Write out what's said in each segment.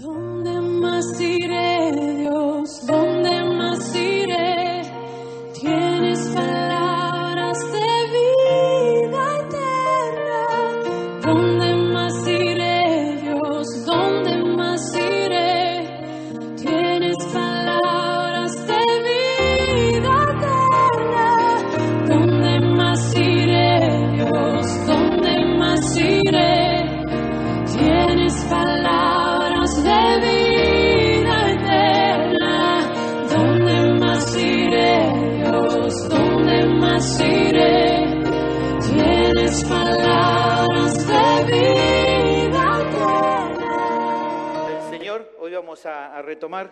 ¿Dónde más iré, Dios? ¿Dónde más iré? Tienes palabras de vida eterna. ¿Dónde más iré, Dios? ¿Dónde más iré? Tienes palabras de vida eterna. ¿Dónde más iré, Dios? ¿Dónde más iré? Tienes palabras de vida eterna. ¿Dónde más iré, Dios? ¿Dónde más iré? Tienes palabras de vida eterna. Del Señor, hoy vamos a retomar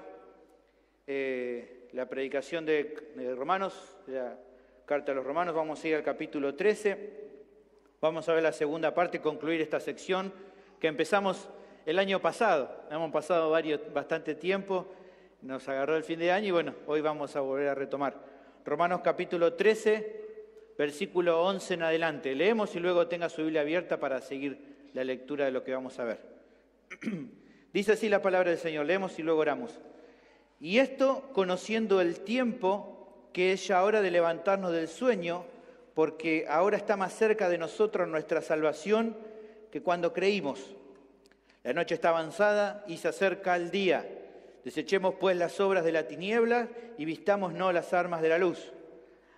la predicación de Romanos, la carta a los Romanos. Vamos a ir al capítulo 13. Vamos a ver la segunda parte, concluir esta sección que empezamos el año pasado. Hemos pasado bastante tiempo, nos agarró el fin de año y bueno, hoy vamos a volver a retomar. Romanos capítulo 13, versículo 11 en adelante. Leemos y luego tenga su Biblia abierta para seguir la lectura de lo que vamos a ver. Dice así la palabra del Señor, leemos y luego oramos. Y esto conociendo el tiempo, que es ya hora de levantarnos del sueño, porque ahora está más cerca de nosotros nuestra salvación que cuando creímos. La noche está avanzada y se acerca el día. Desechemos pues las obras de la tiniebla y vistámonos las armas de la luz.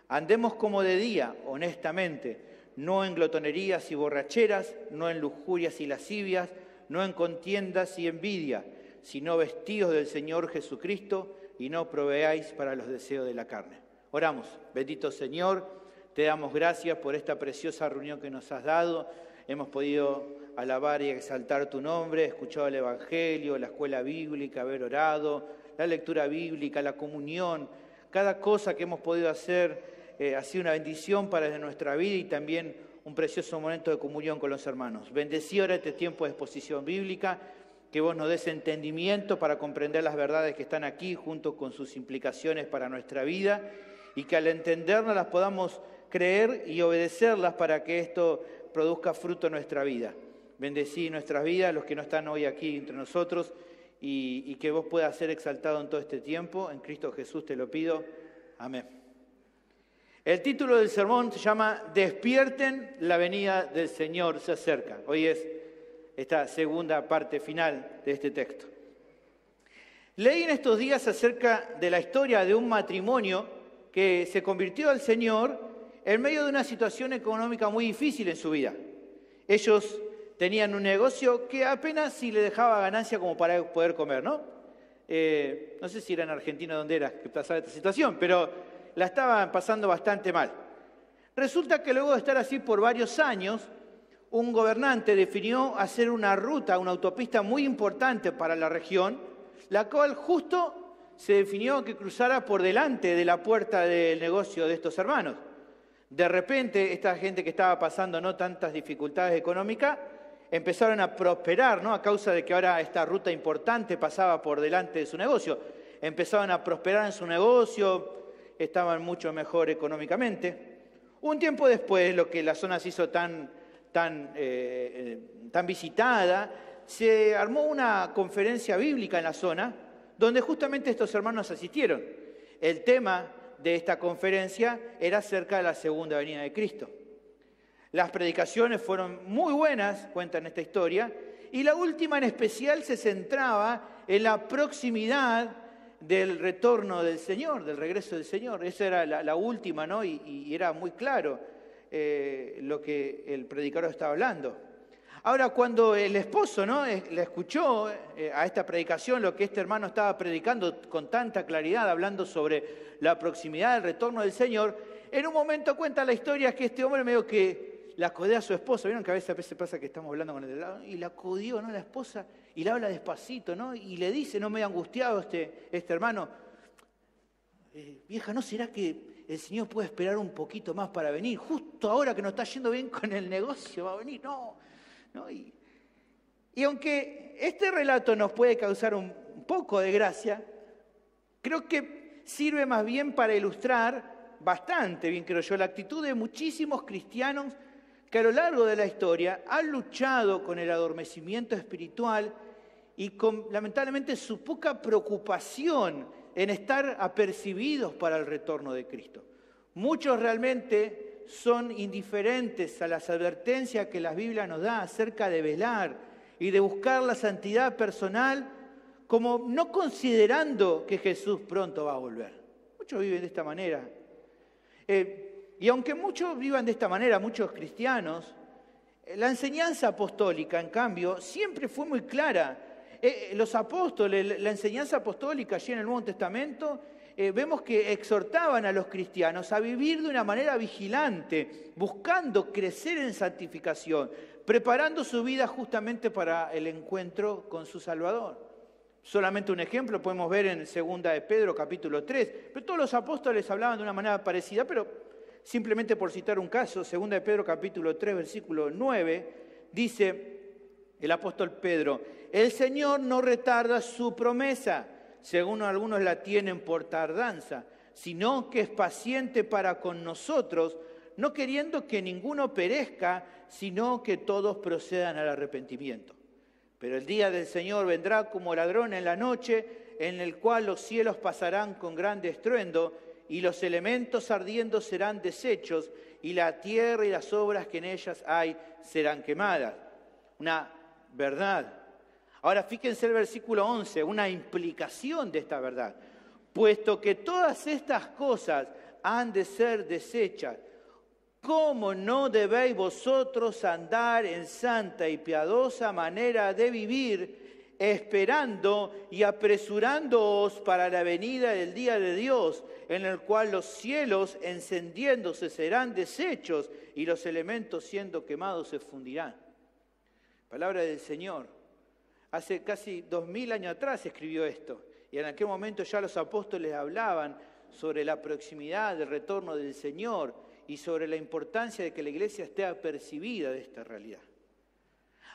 Andemos como de día, honestamente, no en glotonerías y borracheras, no en lujurias y lascivias, no en contiendas y envidia, sino vestidos del Señor Jesucristo y no proveáis para los deseos de la carne. Oramos. Bendito Señor, te damos gracias por esta preciosa reunión que nos has dado. Hemos podido alabar y exaltar tu nombre, escuchado el Evangelio, la escuela bíblica, haber orado, la lectura bíblica, la comunión. Cada cosa que hemos podido hacer ha sido una bendición para nuestra vida y también un precioso momento de comunión con los hermanos. Bendecí ahora este tiempo de exposición bíblica, que vos nos des entendimiento para comprender las verdades que están aquí junto con sus implicaciones para nuestra vida y que al entenderlas las podamos creer y obedecerlas para que esto produzca fruto en nuestra vida. Bendecí nuestras vidas, los que no están hoy aquí entre nosotros, y que vos puedas ser exaltado en todo este tiempo. En Cristo Jesús te lo pido. Amén. El título del sermón se llama Despierten, la venida del Señor se acerca. Hoy es esta segunda parte final de este texto. Leí en estos días acerca de la historia de un matrimonio que se convirtió al Señor en medio de una situación económica muy difícil en su vida. Ellos tenían un negocio que apenas si le dejaba ganancia como para poder comer, ¿no? No sé si era en Argentina donde era que pasaba esta situación, pero la estaban pasando bastante mal. Resulta que luego de estar así por varios años, un gobernante definió hacer una ruta, una autopista muy importante para la región, la cual justo se definió que cruzara por delante de la puerta del negocio de estos hermanos. De repente, esta gente que estaba pasando no tantas dificultades económicas, empezaron a prosperar, ¿no? A causa de que ahora esta ruta importante pasaba por delante de su negocio. Empezaban a prosperar en su negocio, estaban mucho mejor económicamente. Un tiempo después, lo que la zona se hizo tan visitada, se armó una conferencia bíblica en la zona, donde justamente estos hermanos asistieron. El tema de esta conferencia era acerca de la segunda venida de Cristo. Las predicaciones fueron muy buenas, cuentan esta historia, y la última en especial se centraba en la proximidad del retorno del Señor, del regreso del Señor. Esa era la última, ¿no? Y era muy claro lo que el predicador estaba hablando. Ahora, cuando el esposo, ¿no?, le escuchó a esta predicación lo que este hermano estaba predicando con tanta claridad, hablando sobre la proximidad del retorno del Señor, en un momento cuenta la historia que este hombre medio que la codea a su esposa. ¿Vieron que a veces pasa que estamos hablando con el de lado? Y la codió, ¿no?, la esposa, y le habla despacito, ¿no? Y le dice, no medio angustiado este hermano, vieja, ¿no será que el Señor puede esperar un poquito más para venir? Justo ahora que nos está yendo bien con el negocio va a venir, ¿no? Y aunque este relato nos puede causar un poco de gracia, creo que sirve más bien para ilustrar bastante bien, creo yo, la actitud de muchísimos cristianos que a lo largo de la historia han luchado con el adormecimiento espiritual y con, lamentablemente, su poca preocupación en estar apercibidos para el retorno de Cristo. Muchos realmente son indiferentes a las advertencias que la Biblia nos da acerca de velar y de buscar la santidad personal, como no considerando que Jesús pronto va a volver. Muchos viven de esta manera. Y aunque muchos vivan de esta manera, muchos cristianos, la enseñanza apostólica, en cambio, siempre fue muy clara. Los apóstoles, la enseñanza apostólica allí en el Nuevo Testamento, vemos que exhortaban a los cristianos a vivir de una manera vigilante, buscando crecer en santificación, preparando su vida justamente para el encuentro con su Salvador. Solamente un ejemplo podemos ver en 2 de Pedro, capítulo 3. Pero todos los apóstoles hablaban de una manera parecida, pero simplemente por citar un caso, 2 de Pedro, capítulo 3, versículo 9, dice el apóstol Pedro: el Señor no retarda su promesa, según algunos la tienen por tardanza, sino que es paciente para con nosotros, no queriendo que ninguno perezca, sino que todos procedan al arrepentimiento. Pero el día del Señor vendrá como ladrón en la noche, en el cual los cielos pasarán con grande estruendo, y los elementos ardiendo serán deshechos, y la tierra y las obras que en ellas hay serán quemadas. Una verdad. Ahora fíjense el versículo 11, una implicación de esta verdad. Puesto que todas estas cosas han de ser deshechas, ¿cómo no debéis vosotros andar en santa y piadosa manera de vivir, esperando y apresurándoos para la venida del día de Dios, en el cual los cielos encendiéndose serán deshechos y los elementos siendo quemados se fundirán? Palabra del Señor. Hace casi 2000 años atrás escribió esto, y en aquel momento ya los apóstoles hablaban sobre la proximidad del retorno del Señor y sobre la importancia de que la iglesia esté apercibida de esta realidad.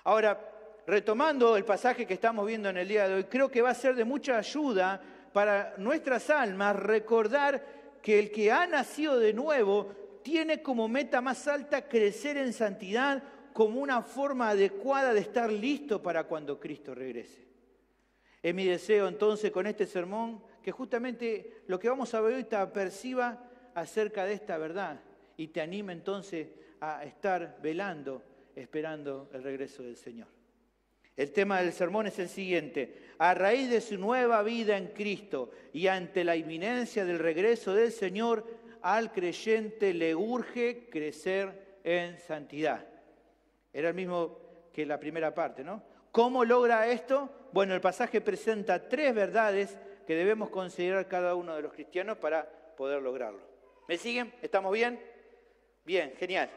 Ahora, retomando el pasaje que estamos viendo en el día de hoy, creo que va a ser de mucha ayuda para nuestras almas recordar que el que ha nacido de nuevo tiene como meta más alta crecer en santidad como una forma adecuada de estar listo para cuando Cristo regrese. Es mi deseo entonces con este sermón que justamente lo que vamos a ver hoy te aperciba acerca de esta verdad y te anime entonces a estar velando, esperando el regreso del Señor. El tema del sermón es el siguiente: a raíz de su nueva vida en Cristo y ante la inminencia del regreso del Señor, al creyente le urge crecer en santidad. Era el mismo que la primera parte, ¿no? ¿Cómo logra esto? Bueno, el pasaje presenta 3 verdades que debemos considerar cada uno de los cristianos para poder lograrlo. ¿Me siguen? ¿Estamos bien? Bien, genial.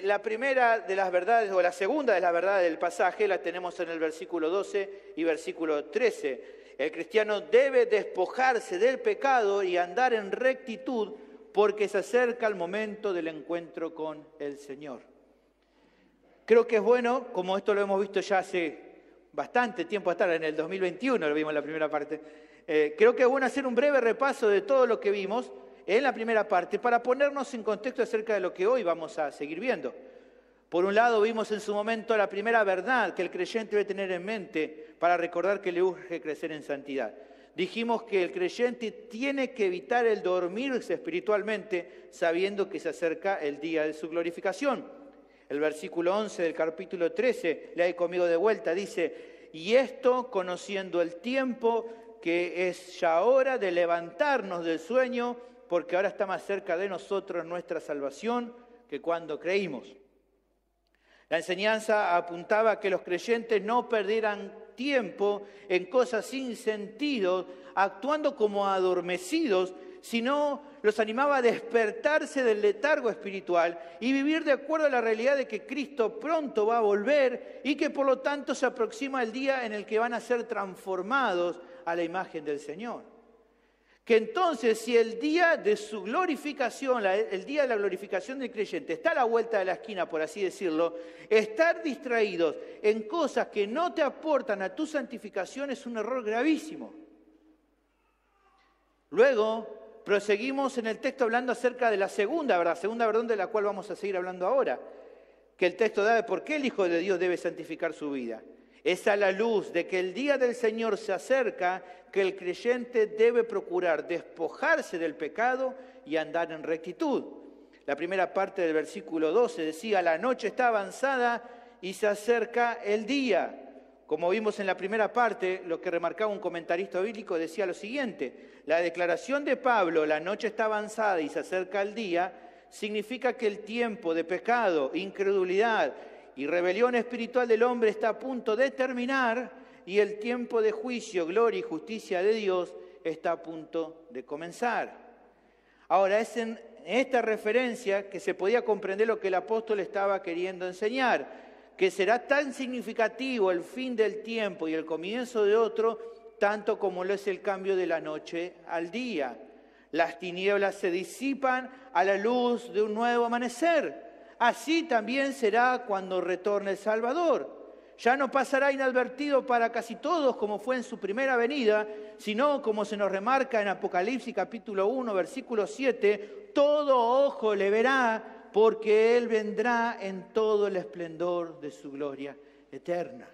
La primera de las verdades, o la segunda de las verdades del pasaje, la tenemos en el versículo 12 y versículo 13. El cristiano debe despojarse del pecado y andar en rectitud porque se acerca el momento del encuentro con el Señor. Creo que es bueno, como esto lo hemos visto ya hace bastante tiempo atrás, en el 2021 lo vimos en la primera parte, creo que es bueno hacer un breve repaso de todo lo que vimos en la primera parte para ponernos en contexto acerca de lo que hoy vamos a seguir viendo. Por un lado, vimos en su momento la primera verdad que el creyente debe tener en mente para recordar que le urge crecer en santidad. Dijimos que el creyente tiene que evitar el dormirse espiritualmente sabiendo que se acerca el día de su glorificación. El versículo 11 del capítulo 13, lee conmigo de vuelta, dice: y esto conociendo el tiempo, que es ya hora de levantarnos del sueño, porque ahora está más cerca de nosotros nuestra salvación que cuando creímos. La enseñanza apuntaba a que los creyentes no perdieran tiempo en cosas sin sentido, actuando como adormecidos, sino los animaba a despertarse del letargo espiritual y vivir de acuerdo a la realidad de que Cristo pronto va a volver y que por lo tanto se aproxima el día en el que van a ser transformados a la imagen del Señor. Que entonces, si el día de su glorificación, el día de la glorificación del creyente está a la vuelta de la esquina, por así decirlo, estar distraídos en cosas que no te aportan a tu santificación es un error gravísimo. Luego, proseguimos en el texto hablando acerca de la segunda verdad de la cual vamos a seguir hablando ahora, que el texto da de por qué el Hijo de Dios debe santificar su vida. Es a la luz de que el día del Señor se acerca que el creyente debe procurar despojarse del pecado y andar en rectitud. La primera parte del versículo 12 decía, la noche está avanzada y se acerca el día. Como vimos en la primera parte, lo que remarcaba un comentarista bíblico decía lo siguiente, la declaración de Pablo, la noche está avanzada y se acerca el día, significa que el tiempo de pecado, incredulidad y rebelión espiritual del hombre está a punto de terminar y el tiempo de juicio, gloria y justicia de Dios está a punto de comenzar. Ahora, es en esta referencia que se podía comprender lo que el apóstol estaba queriendo enseñar, que será tan significativo el fin del tiempo y el comienzo de otro, tanto como lo es el cambio de la noche al día. Las tinieblas se disipan a la luz de un nuevo amanecer. Así también será cuando retorne el Salvador. Ya no pasará inadvertido para casi todos como fue en su primera venida, sino como se nos remarca en Apocalipsis capítulo 1, versículo 7, todo ojo le verá porque Él vendrá en todo el esplendor de su gloria eterna.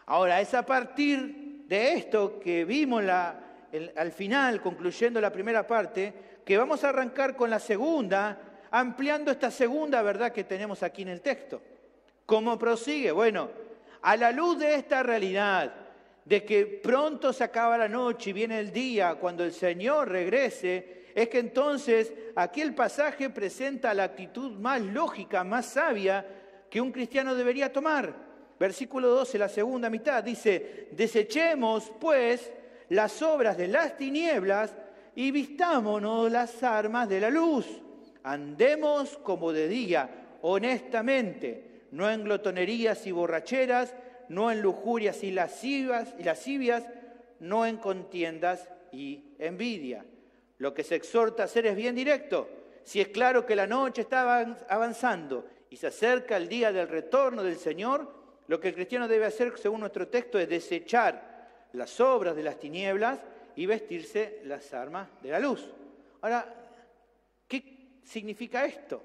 Ahora, es a partir de esto que vimos al final, concluyendo la primera parte, que vamos a arrancar con la segunda, ampliando esta segunda verdad que tenemos aquí en el texto. ¿Cómo prosigue? Bueno, a la luz de esta realidad, de que pronto se acaba la noche y viene el día cuando el Señor regrese, es que entonces aquí el pasaje presenta la actitud más lógica, más sabia que un cristiano debería tomar. Versículo 12, la segunda mitad, dice, desechemos pues las obras de las tinieblas y vistámonos las armas de la luz. Andemos como de día, honestamente, no en glotonerías y borracheras, no en lujurias y lascivias, no en contiendas y envidia. Lo que se exhorta a hacer es bien directo. Si es claro que la noche está avanzando y se acerca el día del retorno del Señor, lo que el cristiano debe hacer, según nuestro texto, es desechar las obras de las tinieblas y vestirse las armas de la luz. Ahora, ¿qué significa esto?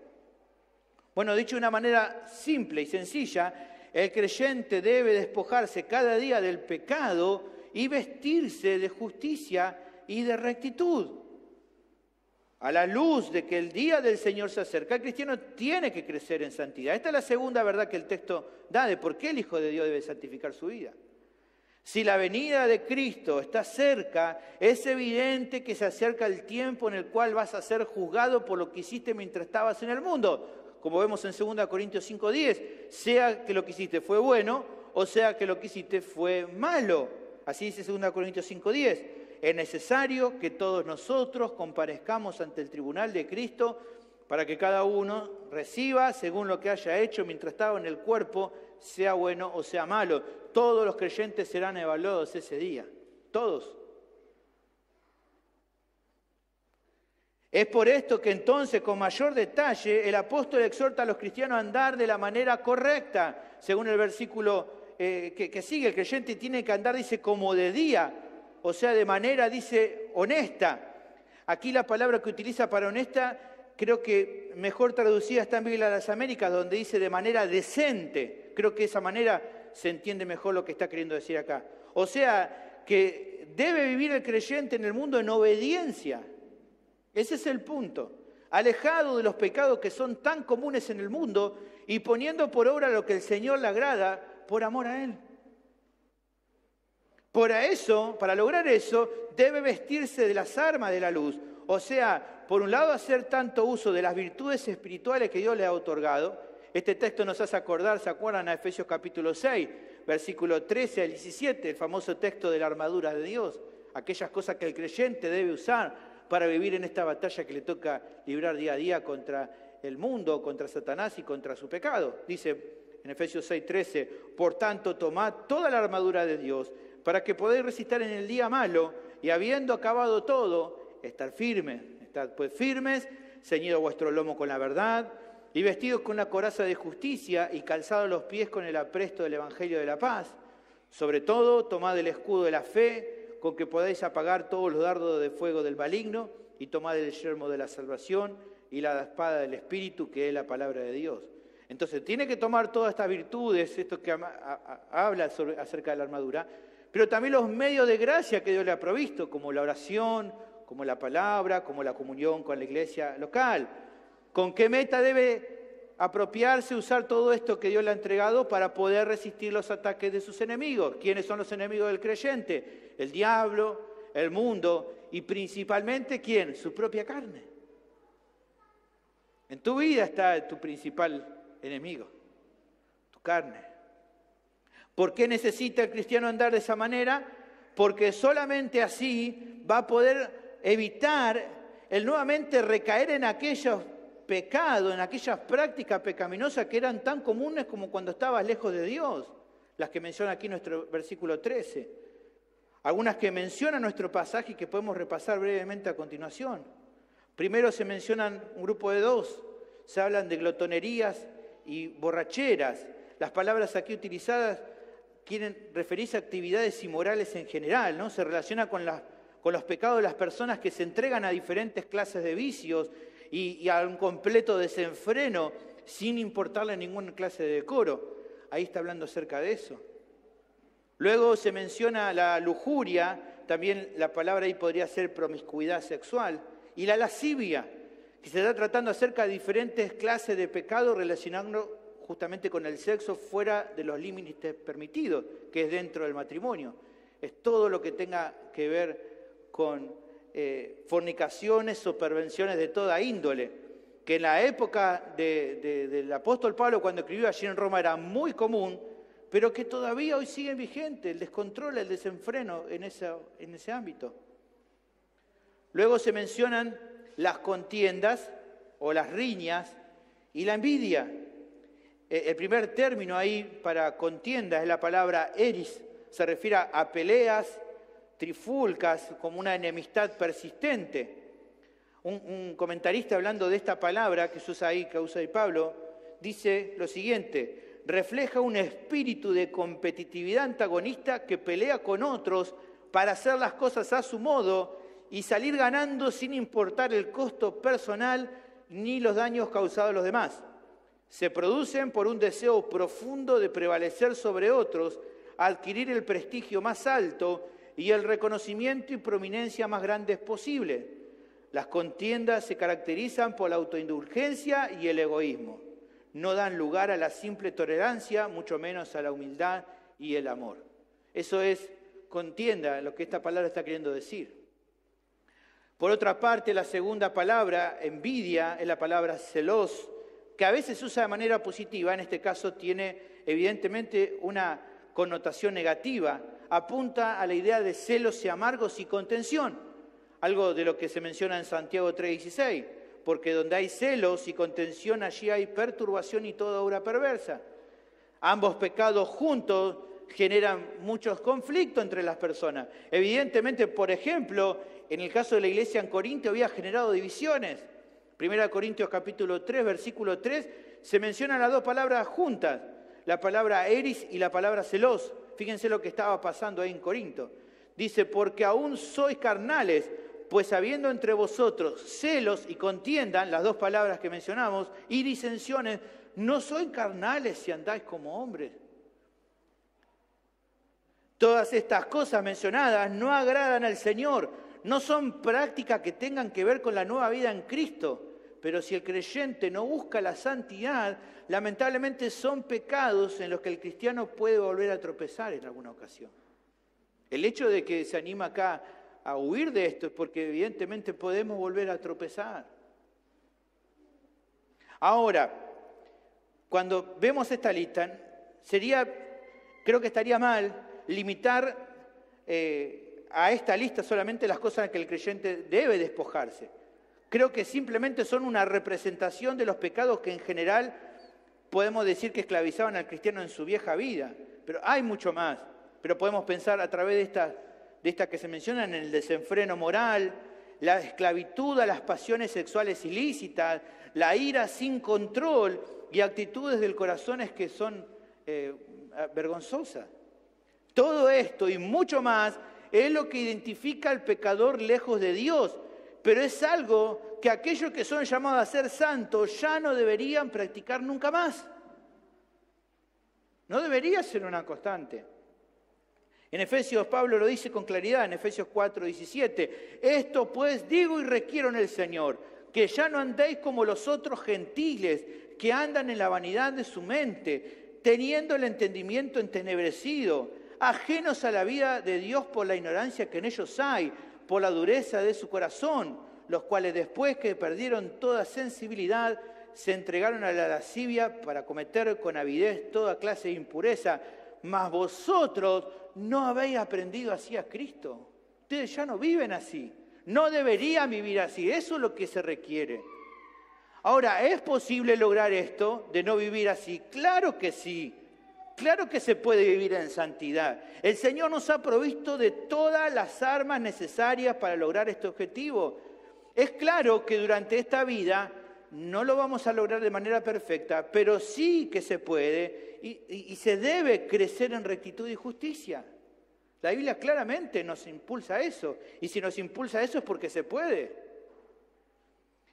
Bueno, dicho de una manera simple y sencilla, el creyente debe despojarse cada día del pecado y vestirse de justicia y de rectitud. A la luz de que el día del Señor se acerca, el cristiano tiene que crecer en santidad. Esta es la segunda verdad que el texto da de por qué el Hijo de Dios debe santificar su vida. Si la venida de Cristo está cerca, es evidente que se acerca el tiempo en el cual vas a ser juzgado por lo que hiciste mientras estabas en el mundo. Como vemos en 2 Corintios 5:10, sea que lo que hiciste fue bueno o sea que lo que hiciste fue malo. Así dice 2 Corintios 5:10. Es necesario que todos nosotros comparezcamos ante el tribunal de Cristo para que cada uno reciba según lo que haya hecho mientras estaba en el cuerpo, sea bueno o sea malo. Todos los creyentes serán evaluados ese día. Todos. Es por esto que entonces, con mayor detalle, el apóstol exhorta a los cristianos a andar de la manera correcta. Según el versículo que sigue, el creyente tiene que andar, dice, como de día. O sea, de manera, dice, honesta. Aquí la palabra que utiliza para honesta, creo que mejor traducida está en Biblia de las Américas, donde dice de manera decente. Creo que de esa manera se entiende mejor lo que está queriendo decir acá. O sea, que debe vivir el creyente en el mundo en obediencia. Ese es el punto. Alejado de los pecados que son tan comunes en el mundo y poniendo por obra lo que el Señor le agrada por amor a Él. Para lograr eso, debe vestirse de las armas de la luz. O sea, por un lado, hacer tanto uso de las virtudes espirituales que Dios le ha otorgado. Este texto nos hace acordar, ¿se acuerdan? A Efesios capítulo 6, versículo 13 al 17, el famoso texto de la armadura de Dios. Aquellas cosas que el creyente debe usar para vivir en esta batalla que le toca librar día a día contra el mundo, contra Satanás y contra su pecado. Dice en Efesios 6:13, por tanto, tomad toda la armadura de Dios, para que podáis resistir en el día malo, y habiendo acabado todo, estar firmes. Estad pues firmes, ceñido vuestro lomo con la verdad, y vestidos con la coraza de justicia, y calzados los pies con el apresto del Evangelio de la paz. Sobre todo, tomad el escudo de la fe, con que podáis apagar todos los dardos de fuego del maligno, y tomad el yelmo de la salvación, y la espada del Espíritu, que es la palabra de Dios. Entonces tiene que tomar todas estas virtudes, esto que habla acerca de la armadura, pero también los medios de gracia que Dios le ha provisto, como la oración, como la palabra, como la comunión con la iglesia local. ¿Con qué meta debe apropiarse, usar todo esto que Dios le ha entregado para poder resistir los ataques de sus enemigos? ¿Quiénes son los enemigos del creyente? El diablo, el mundo y principalmente, ¿quién? Su propia carne. En tu vida está tu principal enemigo, tu carne. ¿Por qué necesita el cristiano andar de esa manera? Porque solamente así va a poder evitar el nuevamente recaer en aquellos pecados, en aquellas prácticas pecaminosas que eran tan comunes como cuando estabas lejos de Dios, las que menciona aquí nuestro versículo 13. Algunas que menciona nuestro pasaje y que podemos repasar brevemente a continuación. Primero se mencionan un grupo de dos, se hablan de glotonerías y borracheras. Las palabras aquí utilizadas quieren referirse a actividades inmorales en general, ¿no? Se relaciona con los pecados de las personas que se entregan a diferentes clases de vicios y a un completo desenfreno sin importarle ninguna clase de decoro. Ahí está hablando acerca de eso. Luego se menciona la lujuria, también la palabra ahí podría ser promiscuidad sexual, y la lascivia, que se está tratando acerca de diferentes clases de pecado relacionando justamente con el sexo fuera de los límites permitidos, que es dentro del matrimonio. Es todo lo que tenga que ver con fornicaciones o perversiones de toda índole, que en la época del apóstol Pablo, cuando escribió allí en Roma, era muy común, pero que todavía hoy siguen vigentes, el descontrol, el desenfreno en ese ámbito. Luego se mencionan las contiendas o las riñas y la envidia. El primer término ahí para contienda es la palabra eris, se refiere a peleas, trifulcas, como una enemistad persistente. Un comentarista hablando de esta palabra que se usa ahí, que usa ahí Pablo, dice lo siguiente: refleja un espíritu de competitividad antagonista que pelea con otros para hacer las cosas a su modo y salir ganando sin importar el costo personal ni los daños causados a los demás. Se producen por un deseo profundo de prevalecer sobre otros, adquirir el prestigio más alto y el reconocimiento y prominencia más grandes posible. Las contiendas se caracterizan por la autoindulgencia y el egoísmo. No dan lugar a la simple tolerancia, mucho menos a la humildad y el amor. Eso es contienda, lo que esta palabra está queriendo decir. Por otra parte, la segunda palabra, envidia, es la palabra celos, que a veces se usa de manera positiva, en este caso tiene evidentemente una connotación negativa, apunta a la idea de celos y amargos y contención, algo de lo que se menciona en Santiago 3:16, porque donde hay celos y contención, allí hay perturbación y toda obra perversa. Ambos pecados juntos generan muchos conflictos entre las personas. Evidentemente, por ejemplo, en el caso de la iglesia en Corinto había generado divisiones. 1 Corintios capítulo 3, versículo 3, se mencionan las dos palabras juntas, la palabra eris y la palabra celos. Fíjense lo que estaba pasando ahí en Corinto. Dice, porque aún sois carnales, pues habiendo entre vosotros celos y contiendan, las dos palabras que mencionamos, y disensiones, no sois carnales si andáis como hombres. Todas estas cosas mencionadas no agradan al Señor, no son prácticas que tengan que ver con la nueva vida en Cristo. Pero si el creyente no busca la santidad, lamentablemente son pecados en los que el cristiano puede volver a tropezar en alguna ocasión. El hecho de que se anima acá a huir de esto es porque evidentemente podemos volver a tropezar. Ahora, cuando vemos esta lista, creo que estaría mal limitar a esta lista solamente las cosas en que el creyente debe despojarse. Creo que simplemente son una representación de los pecados que en general podemos decir que esclavizaban al cristiano en su vieja vida. Pero hay mucho más. Pero podemos pensar a través de estas que se mencionan en el desenfreno moral, la esclavitud a las pasiones sexuales ilícitas, la ira sin control y actitudes del corazón que son vergonzosas. Todo esto y mucho más es lo que identifica al pecador lejos de Dios. Pero es algo que aquellos que son llamados a ser santos ya no deberían practicar nunca más. No debería ser una constante. En Efesios, Pablo lo dice con claridad, en Efesios 4:17. Esto pues digo y requiero en el Señor, que ya no andéis como los otros gentiles, que andan en la vanidad de su mente, teniendo el entendimiento entenebrecido, ajenos a la vida de Dios por la ignorancia que en ellos hay, por la dureza de su corazón, los cuales después que perdieron toda sensibilidad, se entregaron a la lascivia para cometer con avidez toda clase de impureza. Mas vosotros no habéis aprendido así a Cristo. Ustedes ya no viven así. No deberían vivir así. Eso es lo que se requiere. Ahora, ¿es posible lograr esto de no vivir así? Claro que sí. Claro que se puede vivir en santidad. El Señor nos ha provisto de todas las armas necesarias para lograr este objetivo. Es claro que durante esta vida no lo vamos a lograr de manera perfecta, pero sí que se puede y se debe crecer en rectitud y justicia. La Biblia claramente nos impulsa a eso, y si nos impulsa a eso es porque se puede.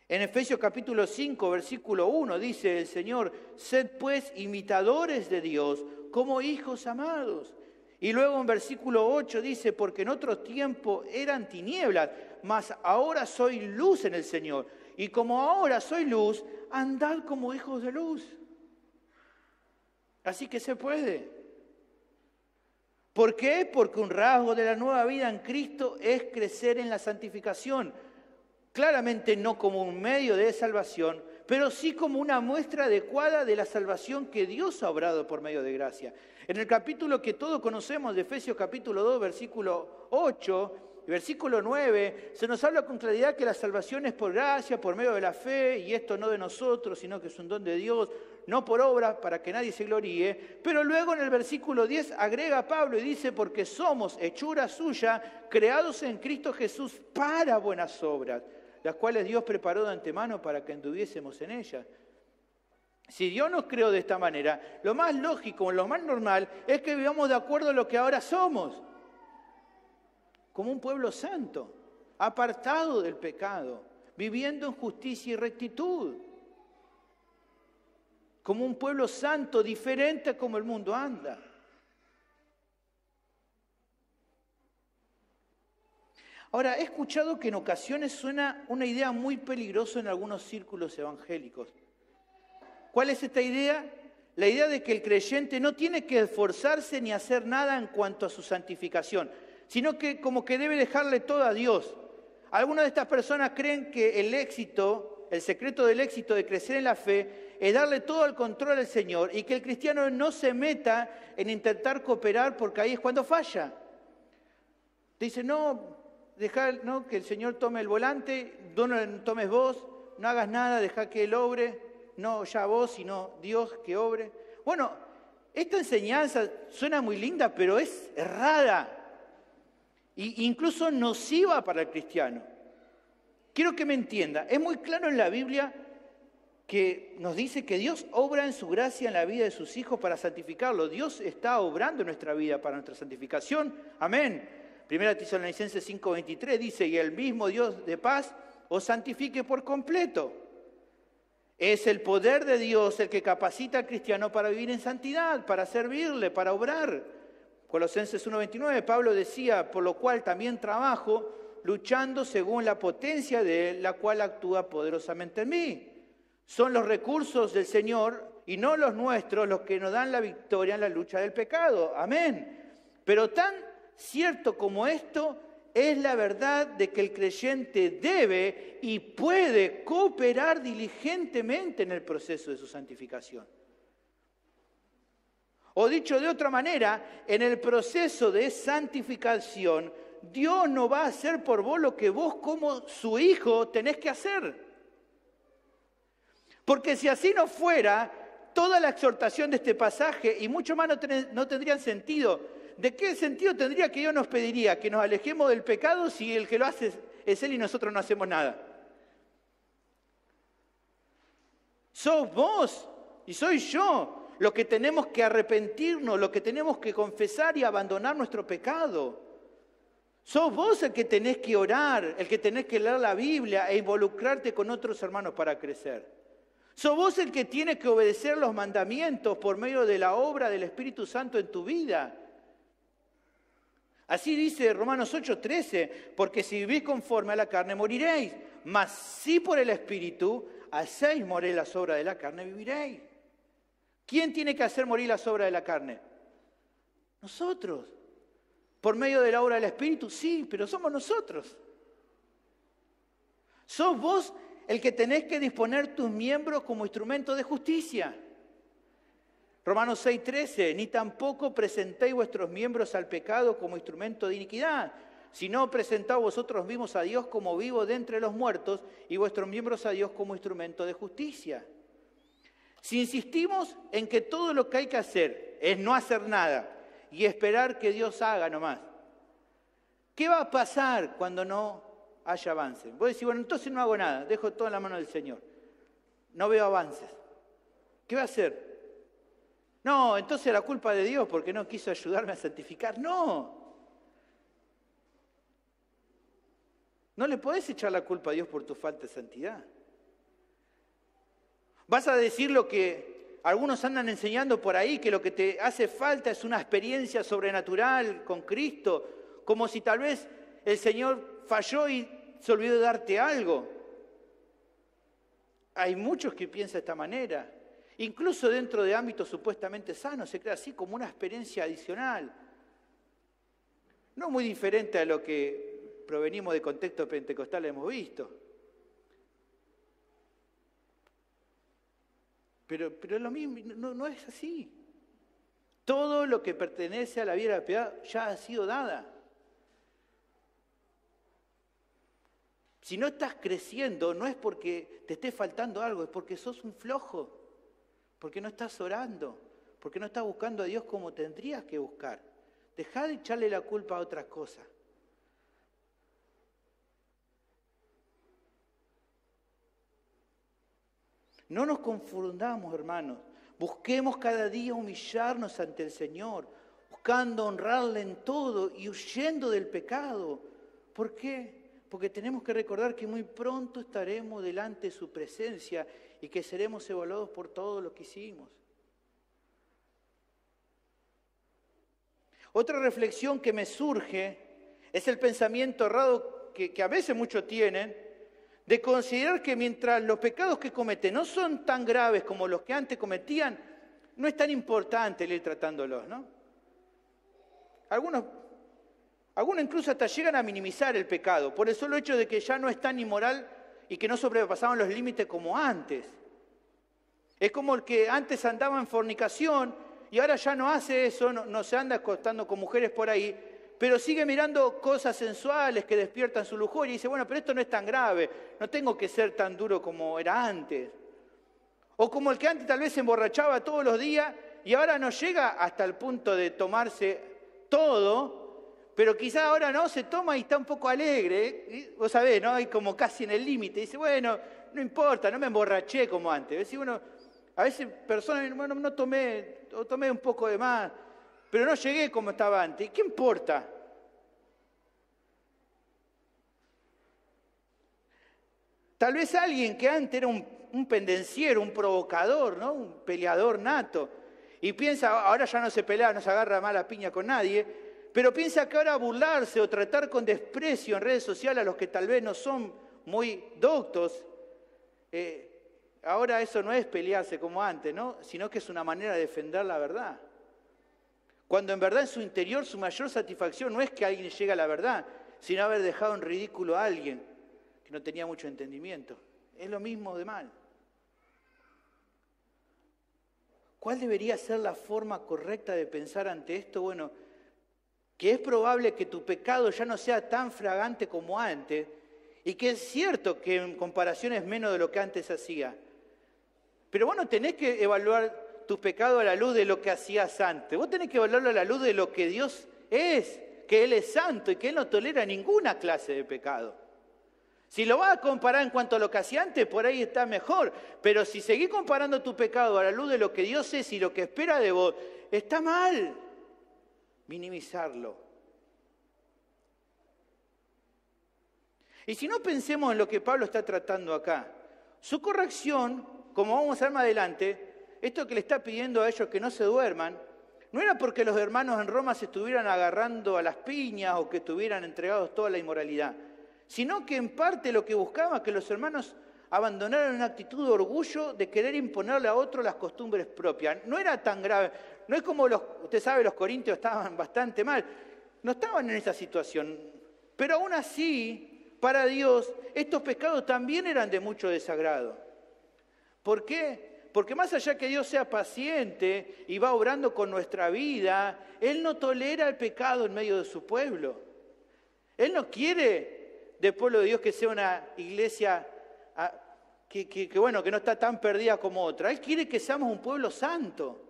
En Efesios capítulo 5, versículo 1 dice el Señor, sed pues imitadores de Dios como hijos amados. Y luego en versículo 8 dice, porque en otro tiempo eran tinieblas, mas ahora soy luz en el Señor. Y como ahora soy luz, andad como hijos de luz. Así que se puede. ¿Por qué? Porque un rasgo de la nueva vida en Cristo es crecer en la santificación. Claramente no como un medio de salvación, pero sí como una muestra adecuada de la salvación que Dios ha obrado por medio de gracia. En el capítulo que todos conocemos de Efesios capítulo 2, versículo 8, versículo 9, se nos habla con claridad que la salvación es por gracia, por medio de la fe, y esto no de nosotros, sino que es un don de Dios, no por obra, para que nadie se gloríe. Pero luego en el versículo 10 agrega Pablo y dice, porque somos hechura suya, creados en Cristo Jesús para buenas obras, las cuales Dios preparó de antemano para que anduviésemos en ellas. Si Dios nos creó de esta manera, lo más lógico, lo más normal, es que vivamos de acuerdo a lo que ahora somos. Como un pueblo santo, apartado del pecado, viviendo en justicia y rectitud. Como un pueblo santo, diferente a como el mundo anda. Ahora, he escuchado que en ocasiones suena una idea muy peligrosa en algunos círculos evangélicos. ¿Cuál es esta idea? La idea de que el creyente no tiene que esforzarse ni hacer nada en cuanto a su santificación, sino que como que debe dejarle todo a Dios. Algunas de estas personas creen que el éxito, el secreto del éxito de crecer en la fe, es darle todo el control al Señor y que el cristiano no se meta en intentar cooperar porque ahí es cuando falla. Dice, no, deja que el Señor tome el volante, no lo tomes vos, no hagas nada, deja que Él obre, no ya vos, sino Dios que obre. Bueno, esta enseñanza suena muy linda, pero es errada e incluso nociva para el cristiano. Quiero que me entienda, es muy claro en la Biblia que nos dice que Dios obra en su gracia en la vida de sus hijos para santificarlos. Dios está obrando en nuestra vida para nuestra santificación. Amén. Primera Tesalonicenses 5:23 dice, y el mismo Dios de paz os santifique por completo. Es el poder de Dios el que capacita al cristiano para vivir en santidad, para servirle, para obrar. Colosenses 1:29, Pablo decía, por lo cual también trabajo, luchando según la potencia de Él, la cual actúa poderosamente en mí. Son los recursos del Señor y no los nuestros los que nos dan la victoria en la lucha del pecado. Amén. Pero tan cierto como esto es la verdad de que el creyente debe y puede cooperar diligentemente en el proceso de su santificación. O dicho de otra manera, en el proceso de santificación, Dios no va a hacer por vos lo que vos como su hijo tenés que hacer. Porque si así no fuera, toda la exhortación de este pasaje y mucho más no tendrían sentido. ¿De qué sentido tendría que Dios nos pediría que nos alejemos del pecado si el que lo hace es Él y nosotros no hacemos nada? Sos vos y soy yo los que tenemos que arrepentirnos, los que tenemos que confesar y abandonar nuestro pecado. Sos vos el que tenés que orar, el que tenés que leer la Biblia e involucrarte con otros hermanos para crecer. Sos vos el que tiene que obedecer los mandamientos por medio de la obra del Espíritu Santo en tu vida. Así dice Romanos 8:13, porque si vivís conforme a la carne moriréis, mas si por el Espíritu hacéis morir las obras de la carne, viviréis. ¿Quién tiene que hacer morir las obras de la carne? Nosotros. ¿Por medio de la obra del Espíritu? Sí, pero somos nosotros. Sos vos el que tenés que disponer tus miembros como instrumento de justicia. Romanos 6:13, ni tampoco presentéis vuestros miembros al pecado como instrumento de iniquidad, sino presentaos vosotros mismos a Dios como vivos de entre los muertos y vuestros miembros a Dios como instrumento de justicia. Si insistimos en que todo lo que hay que hacer es no hacer nada y esperar que Dios haga nomás, ¿qué va a pasar cuando no haya avance? Vos decís, bueno, entonces no hago nada, dejo todo en la mano del Señor. No veo avances. ¿Qué va a hacer? No, entonces la culpa de Dios porque no quiso ayudarme a santificar. No. No le podés echar la culpa a Dios por tu falta de santidad. Vas a decir lo que algunos andan enseñando por ahí, que lo que te hace falta es una experiencia sobrenatural con Cristo, como si tal vez el Señor falló y se olvidó de darte algo. Hay muchos que piensan de esta manera. Incluso dentro de ámbitos supuestamente sanos se crea así como una experiencia adicional. No muy diferente a lo que provenimos de contexto pentecostal hemos visto. Pero es lo mismo, no es así. Todo lo que pertenece a la vida de la piedad ya ha sido dada. Si no estás creciendo, no es porque te esté faltando algo, es porque sos un flojo, porque no estás orando, porque no estás buscando a Dios como tendrías que buscar. Dejá de echarle la culpa a otras cosas. No nos confundamos, hermanos. Busquemos cada día humillarnos ante el Señor, buscando honrarle en todo y huyendo del pecado. ¿Por qué? Porque tenemos que recordar que muy pronto estaremos delante de su presencia y que seremos evaluados por todo lo que hicimos. Otra reflexión que me surge es el pensamiento errado que a veces muchos tienen, de considerar que mientras los pecados que cometen no son tan graves como los que antes cometían, no es tan importante el ir tratándolos, ¿no? Algunos incluso hasta llegan a minimizar el pecado, por el solo hecho de que ya no es tan inmoral y que no sobrepasaban los límites como antes. Es como el que antes andaba en fornicación y ahora ya no hace eso, no se anda acostando con mujeres por ahí, pero sigue mirando cosas sensuales que despiertan su lujuria y dice, bueno, pero esto no es tan grave, no tengo que ser tan duro como era antes. O como el que antes tal vez se emborrachaba todos los días y ahora no llega hasta el punto de tomarse todo, pero quizá ahora no, se toma y está un poco alegre, vos sabés, ¿no? Hay como casi en el límite, dice, bueno, no importa, no me emborraché como antes. Decís, bueno, a veces personas, bueno, no tomé, o tomé un poco de más, pero no llegué como estaba antes. ¿Qué importa? Tal vez alguien que antes era un pendenciero, un provocador, ¿no? Un peleador nato, y piensa, ahora ya no se pelea, no se agarra mala piña con nadie, pero piensa que ahora burlarse o tratar con desprecio en redes sociales a los que tal vez no son muy doctos, ahora eso no es pelearse como antes, ¿no? Sino que es una manera de defender la verdad. Cuando en verdad en su interior su mayor satisfacción no es que alguien llegue a la verdad, sino haber dejado en ridículo a alguien que no tenía mucho entendimiento. Es lo mismo de mal. ¿Cuál debería ser la forma correcta de pensar ante esto? Bueno, que es probable que tu pecado ya no sea tan fragante como antes y que es cierto que en comparación es menos de lo que antes hacía. Pero vos no tenés que evaluar tu pecado a la luz de lo que hacías antes. Vos tenés que evaluarlo a la luz de lo que Dios es, que Él es santo y que Él no tolera ninguna clase de pecado. Si lo vas a comparar en cuanto a lo que hacía antes, por ahí está mejor. Pero si seguís comparando tu pecado a la luz de lo que Dios es y lo que espera de vos, está mal minimizarlo. Y si no pensemos en lo que Pablo está tratando acá, su corrección como vamos a ver más adelante, esto que le está pidiendo a ellos que no se duerman, no era porque los hermanos en Roma se estuvieran agarrando a las piñas o que estuvieran entregados toda la inmoralidad, sino que en parte lo que buscaba que los hermanos abandonaran una actitud de orgullo de querer imponerle a otros las costumbres propias. No era tan grave, no es como usted sabe, los corintios estaban bastante mal, no estaban en esa situación, pero aún así, para Dios, estos pecados también eran de mucho desagrado. ¿Por qué? Porque más allá que Dios sea paciente y va obrando con nuestra vida, Él no tolera el pecado en medio de su pueblo. Él no quiere del pueblo de Dios que sea una iglesia que no está tan perdida como otra. Él quiere que seamos un pueblo santo.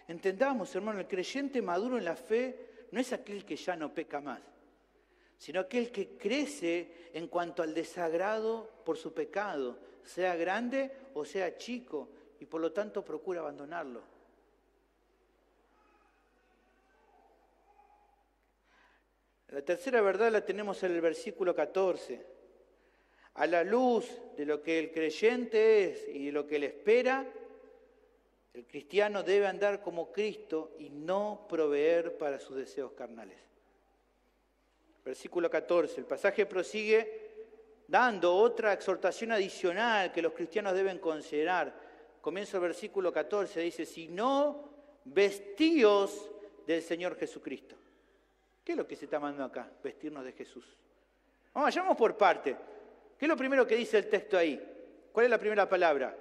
Entendamos, hermano, el creyente maduro en la fe no es aquel que ya no peca más, sino aquel que crece en cuanto al desagrado por su pecado, sea grande o sea chico, y por lo tanto procura abandonarlo. La tercera verdad la tenemos en el versículo 14. A la luz de lo que el creyente es y de lo que él espera, el cristiano debe andar como Cristo y no proveer para sus deseos carnales. Versículo 14, el pasaje prosigue dando otra exhortación adicional que los cristianos deben considerar. Comienza el versículo 14, dice, sino vestíos del Señor Jesucristo. ¿Qué es lo que se está mandando acá? Vestirnos de Jesús. Vayamos por parte. ¿Qué es lo primero que dice el texto ahí? ¿Cuál es la primera palabra?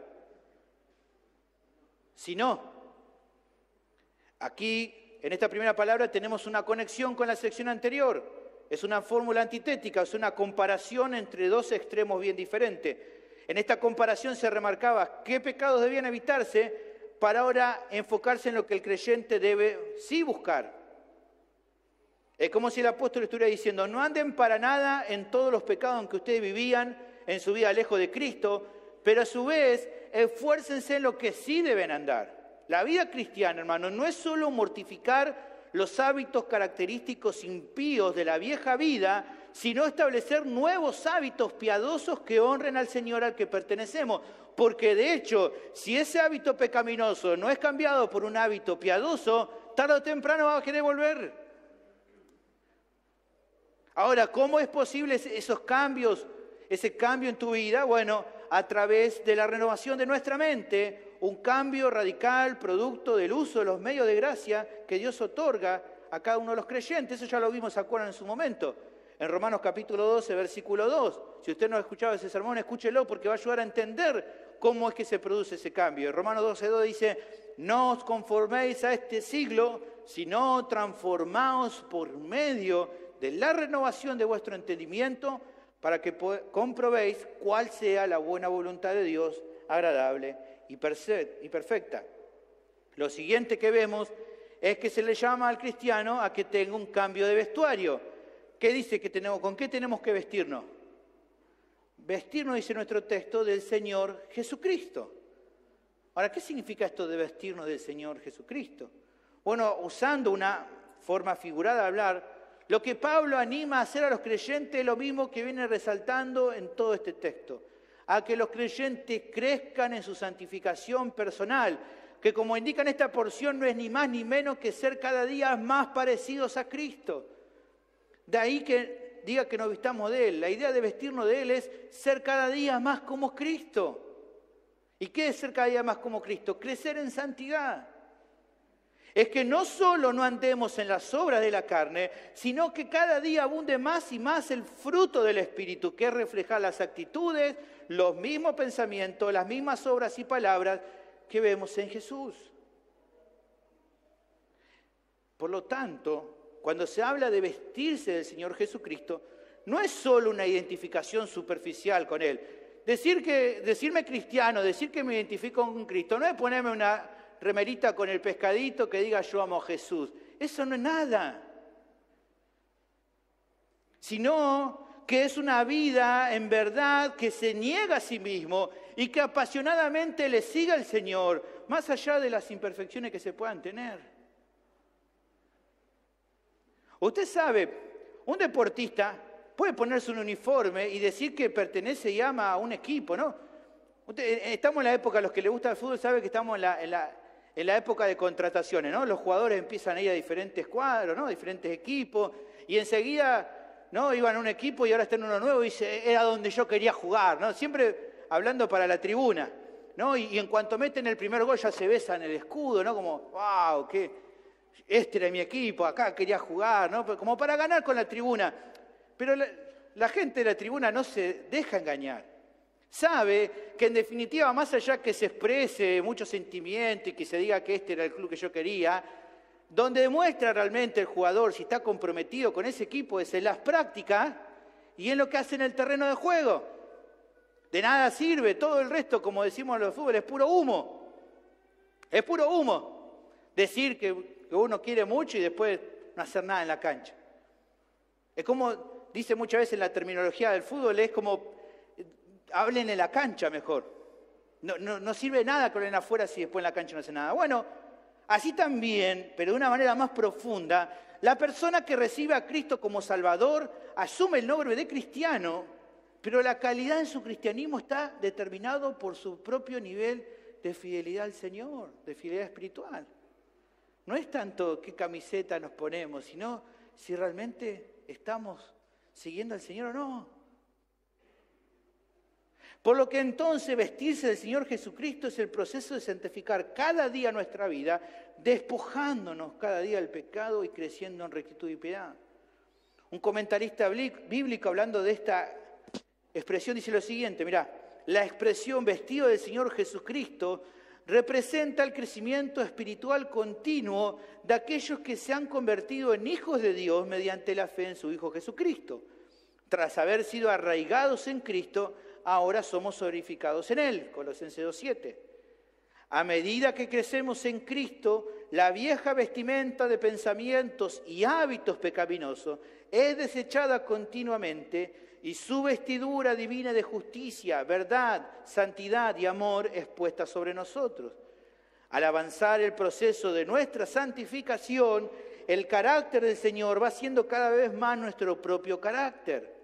Si no. Aquí, en esta primera palabra, tenemos una conexión con la sección anterior. Es una fórmula antitética, es una comparación entre dos extremos bien diferentes. En esta comparación se remarcaba qué pecados debían evitarse para ahora enfocarse en lo que el creyente debe sí buscar. Es como si el apóstol estuviera diciendo, no anden para nada en todos los pecados en que ustedes vivían en su vida lejos de Cristo, pero a su vez esfuércense en lo que sí deben andar. La vida cristiana, hermano, no es solo mortificar los hábitos característicos impíos de la vieja vida, sino establecer nuevos hábitos piadosos que honren al Señor al que pertenecemos. Porque de hecho, si ese hábito pecaminoso no es cambiado por un hábito piadoso, tarde o temprano va a querer volver. Ahora, ¿cómo es posible esos cambios, ese cambio en tu vida? Bueno, a través de la renovación de nuestra mente, un cambio radical, producto del uso de los medios de gracia que Dios otorga a cada uno de los creyentes. Eso ya lo vimos, ¿se acuerdan en su momento? En Romanos capítulo 12, versículo 2. Si usted no ha escuchado ese sermón, escúchelo porque va a ayudar a entender cómo es que se produce ese cambio. En Romanos 12:2 dice, no os conforméis a este siglo, sino transformaos por medio de la renovación de vuestro entendimiento para que comprobéis cuál sea la buena voluntad de Dios, agradable y perfecta. Lo siguiente que vemos es que se le llama al cristiano a que tenga un cambio de vestuario. ¿Qué dice que tenemos? ¿Con qué tenemos que vestirnos? Vestirnos, dice nuestro texto, del Señor Jesucristo. Ahora, ¿qué significa esto de vestirnos del Señor Jesucristo? Bueno, usando una forma figurada de hablar, lo que Pablo anima a hacer a los creyentes es lo mismo que viene resaltando en todo este texto. A que los creyentes crezcan en su santificación personal, que como indica en esta porción no es ni más ni menos que ser cada día más parecidos a Cristo. De ahí que diga que nos vistamos de Él. La idea de vestirnos de Él es ser cada día más como Cristo. ¿Y qué es ser cada día más como Cristo? Crecer en santidad. Es que no solo no andemos en las obras de la carne, sino que cada día abunde más y más el fruto del Espíritu, que es reflejar las actitudes, los mismos pensamientos, las mismas obras y palabras que vemos en Jesús. Por lo tanto, cuando se habla de vestirse del Señor Jesucristo, no es solo una identificación superficial con Él. Decirme cristiano, decir que me identifico con Cristo, no es ponerme una remerita con el pescadito que diga yo amo a Jesús. Eso no es nada. Sino que es una vida en verdad que se niega a sí mismo y que apasionadamente le siga al Señor, más allá de las imperfecciones que se puedan tener. Usted sabe, un deportista puede ponerse un uniforme y decir que pertenece y ama a un equipo, ¿no? Estamos en la época, los que les gusta el fútbol saben que estamos en la época de contrataciones, ¿no? Los jugadores empiezan a ir a diferentes cuadros, ¿no? Diferentes equipos, y enseguida, ¿no? Iban a un equipo y ahora están en uno nuevo y dice, era donde yo quería jugar, ¿no? Siempre hablando para la tribuna, ¿no? Y en cuanto meten el primer gol ya se besan el escudo, ¿no? Como, wow, este era mi equipo, acá quería jugar, ¿no? Como para ganar con la tribuna. Pero la gente de la tribuna no se deja engañar. Sabe que en definitiva, más allá que se exprese mucho sentimiento y que se diga que este era el club que yo quería, donde demuestra realmente el jugador si está comprometido con ese equipo es en las prácticas y en lo que hace en el terreno de juego. De nada sirve, todo el resto, como decimos en los fútbol, es puro humo. Es puro humo. Decir que uno quiere mucho y después no hacer nada en la cancha. Es como dice muchas veces en la terminología del fútbol, es como hablen en la cancha mejor. No sirve nada que hablen afuera si después en la cancha no hace nada. Bueno, así también, pero de una manera más profunda, la persona que recibe a Cristo como Salvador asume el nombre de cristiano, pero la calidad en su cristianismo está determinado por su propio nivel de fidelidad al Señor, de fidelidad espiritual. No es tanto qué camiseta nos ponemos, sino si realmente estamos siguiendo al Señor o no. Por lo que entonces vestirse del Señor Jesucristo es el proceso de santificar cada día nuestra vida, despojándonos cada día del pecado y creciendo en rectitud y piedad. Un comentarista bíblico hablando de esta expresión dice lo siguiente, mirá, la expresión vestido del Señor Jesucristo representa el crecimiento espiritual continuo de aquellos que se han convertido en hijos de Dios mediante la fe en su Hijo Jesucristo. Tras haber sido arraigados en Cristo, ahora somos glorificados en Él, Colosenses 2:7. A medida que crecemos en Cristo, la vieja vestimenta de pensamientos y hábitos pecaminosos es desechada continuamente y su vestidura divina de justicia, verdad, santidad y amor es puesta sobre nosotros. Al avanzar el proceso de nuestra santificación, el carácter del Señor va siendo cada vez más nuestro propio carácter.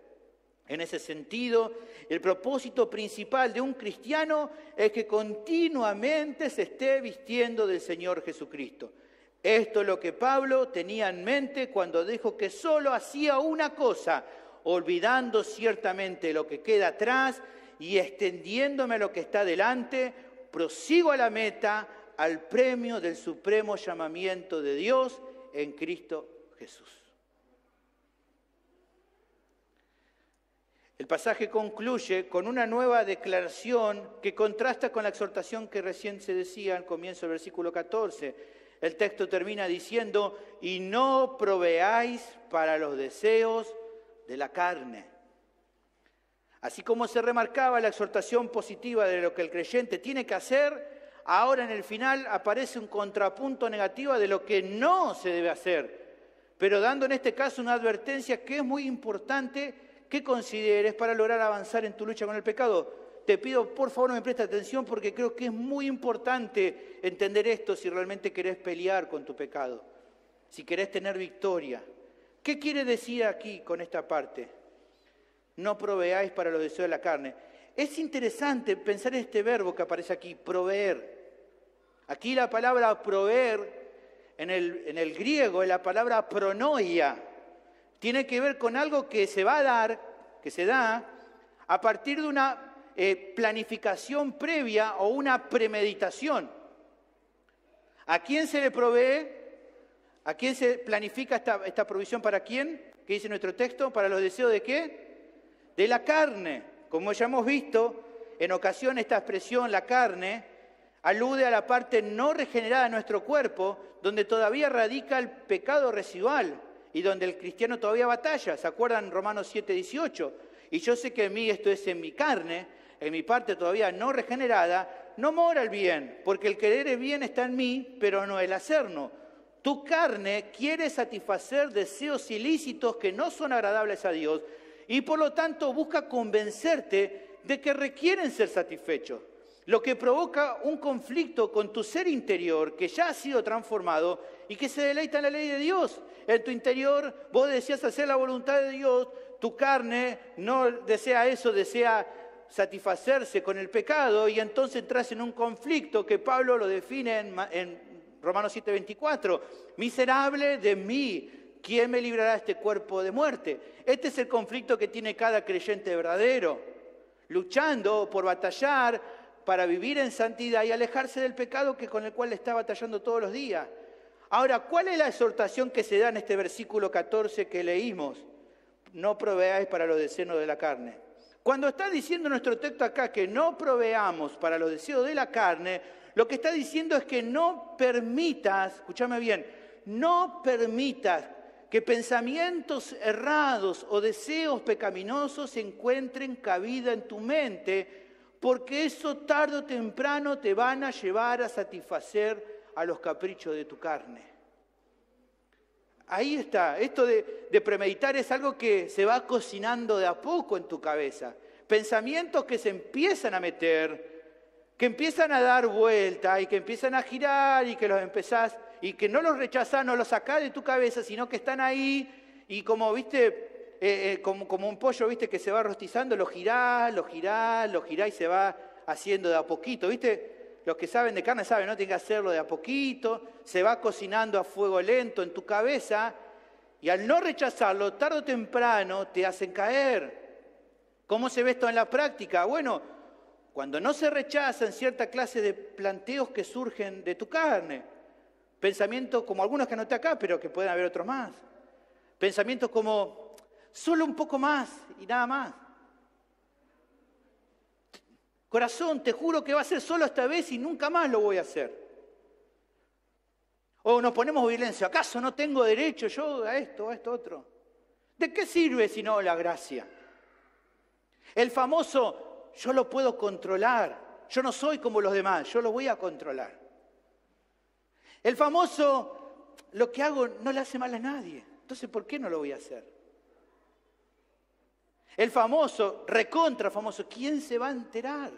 En ese sentido, el propósito principal de un cristiano es que continuamente se esté vistiendo del Señor Jesucristo. Esto es lo que Pablo tenía en mente cuando dijo que solo hacía una cosa, olvidando ciertamente lo que queda atrás y extendiéndome a lo que está delante, prosigo a la meta, al premio del supremo llamamiento de Dios en Cristo Jesús. El pasaje concluye con una nueva declaración que contrasta con la exhortación que recién se decía al comienzo del versículo 14. El texto termina diciendo, y no proveáis para los deseos de la carne. Así como se remarcaba la exhortación positiva de lo que el creyente tiene que hacer, ahora en el final aparece un contrapunto negativo de lo que no se debe hacer, pero dando en este caso una advertencia que es muy importante que consideres para lograr avanzar en tu lucha con el pecado. Te pido, por favor, no me prestes atención porque creo que es muy importante entender esto si realmente querés pelear con tu pecado, si querés tener victoria. ¿Qué quiere decir aquí con esta parte? No proveáis para los deseos de la carne. Es interesante pensar en este verbo que aparece aquí, proveer. Aquí la palabra proveer, en el griego, es la palabra pronoia. Tiene que ver con algo que se va a dar, que se da, a partir de una planificación previa o una premeditación. ¿A quién se le provee? ¿A quién se planifica esta provisión? ¿Para quién? ¿Qué dice nuestro texto? ¿Para los deseos de qué? De la carne. Como ya hemos visto, en ocasión esta expresión, la carne, alude a la parte no regenerada de nuestro cuerpo, donde todavía radica el pecado residual y donde el cristiano todavía batalla. ¿Se acuerdan Romanos 7:18? Y yo sé que en mí, esto es en mi carne, en mi parte todavía no regenerada, no mora el bien, porque el querer el bien está en mí, pero no el hacerlo. Tu carne quiere satisfacer deseos ilícitos que no son agradables a Dios y por lo tanto busca convencerte de que requieren ser satisfechos. lo que provoca un conflicto con tu ser interior que ya ha sido transformado y que se deleita en la ley de Dios. En tu interior vos deseas hacer la voluntad de Dios, tu carne no desea eso, desea satisfacerse con el pecado y entonces entras en un conflicto que Pablo lo define en Romanos 7:24. Miserable de mí, ¿quién me librará de este cuerpo de muerte? Este es el conflicto que tiene cada creyente verdadero, luchando por batallar para vivir en santidad y alejarse del pecado con el cual está batallando todos los días. Ahora, ¿cuál es la exhortación que se da en este versículo 14 que leímos? No proveáis para los deseos de la carne. Cuando está diciendo nuestro texto acá que no proveamos para los deseos de la carne, lo que está diciendo es que no permitas, escúchame bien, no permitas que pensamientos errados o deseos pecaminosos encuentren cabida en tu mente, porque eso tarde o temprano te van a llevar a satisfacer a los caprichos de tu carne. Ahí está, esto de premeditar es algo que se va cocinando de a poco en tu cabeza. Pensamientos que se empiezan a meter, que empiezan a dar vuelta y que empiezan a girar y que los empezás, y que no los rechazás, no los sacás de tu cabeza, sino que están ahí y como, viste, como un pollo, viste, que se va rostizando, lo girás y se va haciendo de a poquito, viste. Los que saben de carne saben, no tienen que hacerlo de a poquito, se va cocinando a fuego lento en tu cabeza y al no rechazarlo, tarde o temprano te hacen caer. ¿Cómo se ve esto en la práctica? Bueno, cuando no se rechazan cierta clase de planteos que surgen de tu carne, pensamientos como algunos que anoté acá, pero que pueden haber otros más. Pensamientos como, solo un poco más y nada más. Corazón, te juro que va a ser solo esta vez y nunca más lo voy a hacer. O nos ponemos violencia, ¿acaso no tengo derecho yo a esto otro? ¿De qué sirve si no la gracia? El famoso, yo lo puedo controlar, yo no soy como los demás, yo lo voy a controlar. El famoso, lo que hago no le hace mal a nadie, entonces ¿por qué no lo voy a hacer? El famoso, recontra famoso, ¿quién se va a enterar?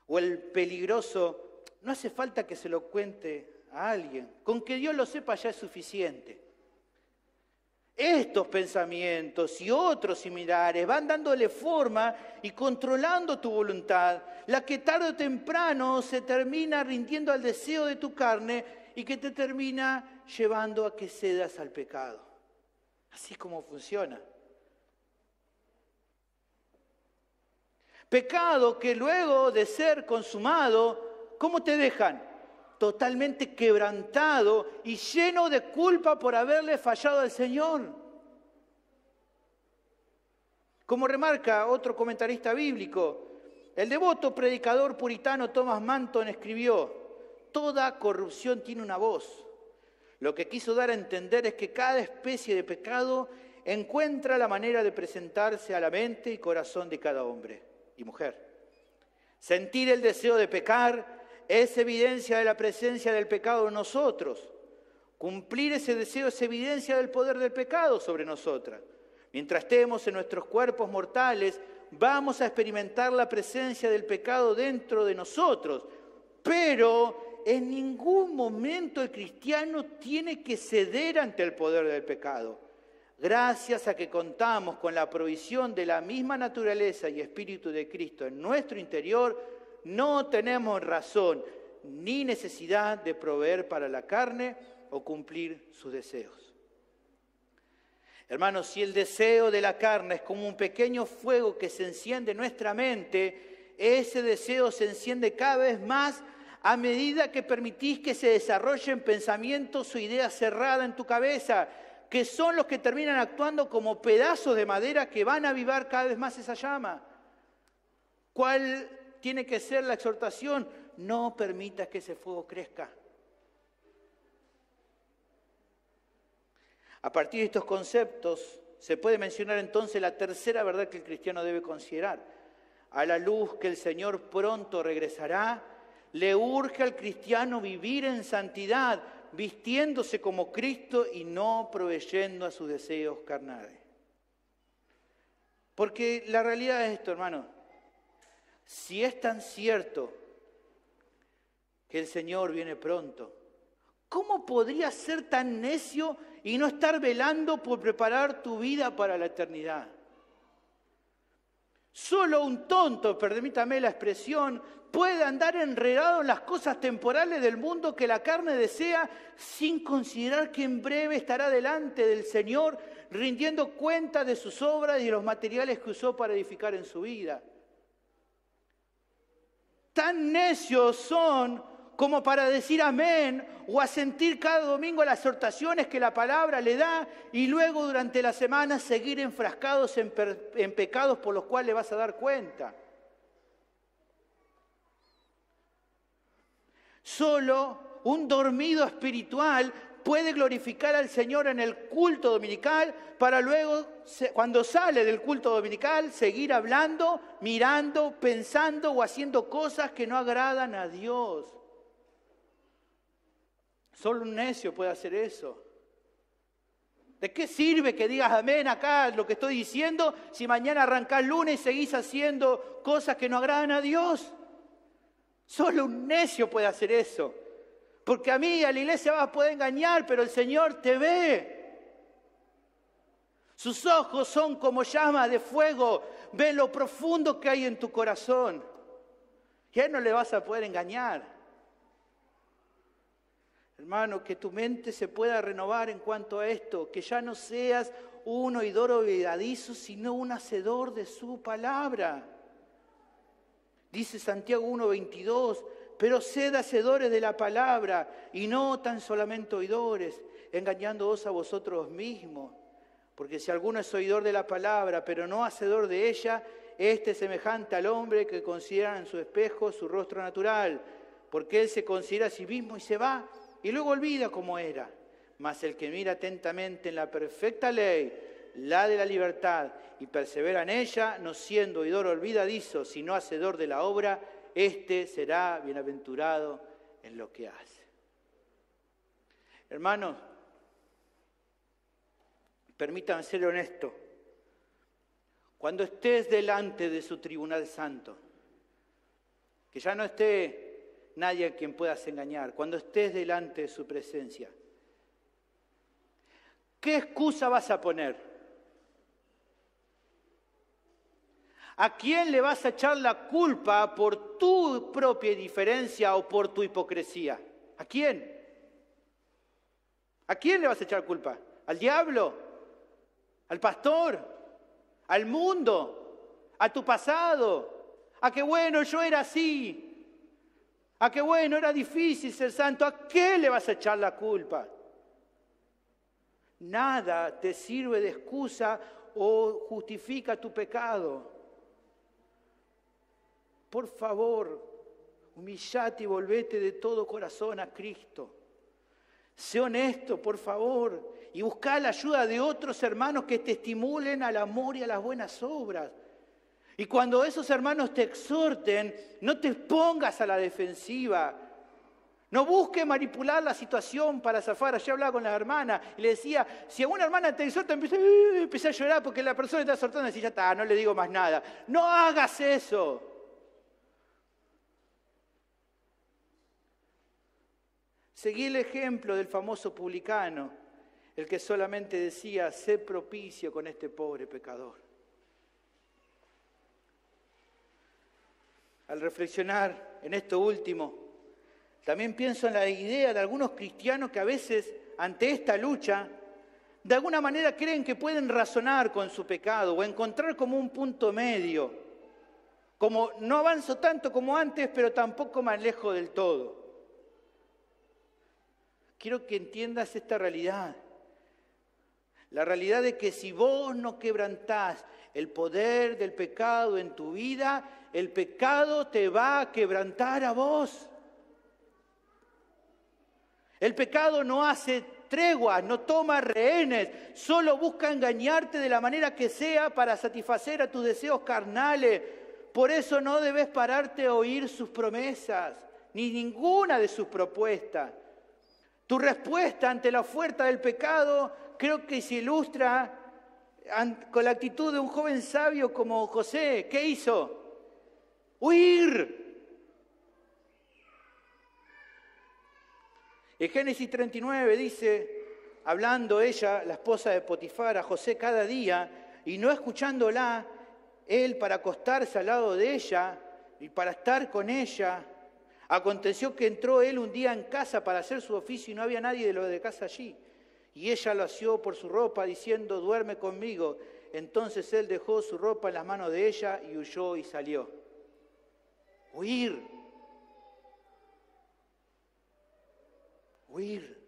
O el peligroso, no hace falta que se lo cuente a alguien, con que Dios lo sepa ya es suficiente. Estos pensamientos y otros similares van dándole forma y controlando tu voluntad, la que tarde o temprano se termina rindiendo al deseo de tu carne y que te termina llevando a que cedas al pecado. Así es como funciona. Pecado que luego de ser consumado, ¿cómo te dejan? Totalmente quebrantado y lleno de culpa por haberle fallado al Señor. Como remarca otro comentarista bíblico, el devoto predicador puritano Thomas Manton escribió: toda corrupción tiene una voz. Lo que quiso dar a entender es que cada especie de pecado encuentra la manera de presentarse a la mente y corazón de cada hombre y mujer. Sentir el deseo de pecar es evidencia de la presencia del pecado en nosotros. Cumplir ese deseo es evidencia del poder del pecado sobre nosotras. Mientras estemos en nuestros cuerpos mortales, vamos a experimentar la presencia del pecado dentro de nosotros, pero en ningún momento el cristiano tiene que ceder ante el poder del pecado. Gracias a que contamos con la provisión de la misma naturaleza y espíritu de Cristo en nuestro interior, no tenemos razón ni necesidad de proveer para la carne o cumplir sus deseos. Hermanos, si el deseo de la carne es como un pequeño fuego que se enciende en nuestra mente, ese deseo se enciende cada vez más a medida que permitís que se desarrollen pensamientos o ideas cerradas en tu cabeza, que son los que terminan actuando como pedazos de madera que van a avivar cada vez más esa llama. ¿Cuál tiene que ser la exhortación? No permitas que ese fuego crezca. A partir de estos conceptos se puede mencionar entonces la tercera verdad que el cristiano debe considerar. A la luz que el Señor pronto regresará, le urge al cristiano vivir en santidad, vistiéndose como Cristo y no proveyendo a sus deseos carnales. Porque la realidad es esto, hermano. si es tan cierto que el Señor viene pronto, ¿cómo podrías ser tan necio y no estar velando por preparar tu vida para la eternidad? Solo un tonto, permítame la expresión, puede andar enredado en las cosas temporales del mundo que la carne desea sin considerar que en breve estará delante del Señor rindiendo cuenta de sus obras y de los materiales que usó para edificar en su vida. Tan necios son como para decir amén o asentir cada domingo las exhortaciones que la palabra le da y luego durante la semana seguir enfrascados en pecados por los cuales vas a dar cuenta. Solo un dormido espiritual puede glorificar al Señor en el culto dominical para luego, cuando sale del culto dominical, seguir hablando, mirando, pensando o haciendo cosas que no agradan a Dios. Solo un necio puede hacer eso. ¿De qué sirve que digas amén acá lo que estoy diciendo si mañana arrancás lunes y seguís haciendo cosas que no agradan a Dios? Solo un necio puede hacer eso. Porque a mí, a la iglesia vas a poder engañar, pero el Señor te ve. Sus ojos son como llamas de fuego. Ve lo profundo que hay en tu corazón. Y a Él no le vas a poder engañar. Hermano, que tu mente se pueda renovar en cuanto a esto. Que ya no seas un oidor olvidadizo, sino un hacedor de su palabra. Dice Santiago 1:22, pero sed hacedores de la palabra y no tan solamente oidores, engañándoos a vosotros mismos. Porque si alguno es oidor de la palabra, pero no hacedor de ella, este es semejante al hombre que considera en su espejo su rostro natural, porque él se considera a sí mismo y se va, y luego olvida cómo era. Mas el que mira atentamente en la perfecta ley, la de la libertad, y persevera en ella, no siendo oidor olvidadizo, sino hacedor de la obra, éste será bienaventurado en lo que hace. Hermanos, permítanme ser honesto. Cuando estés delante de su tribunal santo, que ya no esté nadie a quien puedas engañar, cuando estés delante de su presencia, ¿qué excusa vas a poner? ¿A quién le vas a echar la culpa por tu propia indiferencia o por tu hipocresía? ¿A quién? ¿A quién le vas a echar culpa? ¿Al diablo? ¿Al pastor? ¿Al mundo? ¿A tu pasado? ¿A qué bueno yo era así? ¿A qué bueno era difícil ser santo? ¿A qué le vas a echar la culpa? Nada te sirve de excusa o justifica tu pecado. Por favor, humillate y volvete de todo corazón a Cristo. Sé honesto, por favor, y busca la ayuda de otros hermanos que te estimulen al amor y a las buenas obras. Y cuando esos hermanos te exhorten, no te pongas a la defensiva. No busques manipular la situación para zafar. Ayer hablaba con la hermana y le decía, si alguna hermana te exhorta, empecé a llorar porque la persona está exhortando y decía, ya está, no le digo más nada. No hagas eso. Seguí el ejemplo del famoso publicano, el que solamente decía, sé propicio con este pobre pecador. Al reflexionar en esto último, también pienso en la idea de algunos cristianos que a veces, ante esta lucha, de alguna manera creen que pueden razonar con su pecado o encontrar como un punto medio, como no avanzo tanto como antes, pero tampoco más lejos del todo. Quiero que entiendas esta realidad. La realidad de que si vos no quebrantás el poder del pecado en tu vida, el pecado te va a quebrantar a vos. El pecado no hace treguas, no toma rehenes, solo busca engañarte de la manera que sea para satisfacer a tus deseos carnales. Por eso no debes pararte a oír sus promesas, ni ninguna de sus propuestas. Tu respuesta ante la oferta del pecado creo que se ilustra con la actitud de un joven sabio como José. ¿Qué hizo? huir. En Génesis 39 dice, hablando ella, la esposa de Potifar, a José cada día, y no escuchándola, él para acostarse al lado de ella y para estar con ella, aconteció que entró él un día en casa para hacer su oficio y no había nadie de lo de casa allí. Y ella lo asió por su ropa diciendo, duerme conmigo. Entonces él dejó su ropa en las manos de ella y huyó y salió. Huir. Huir.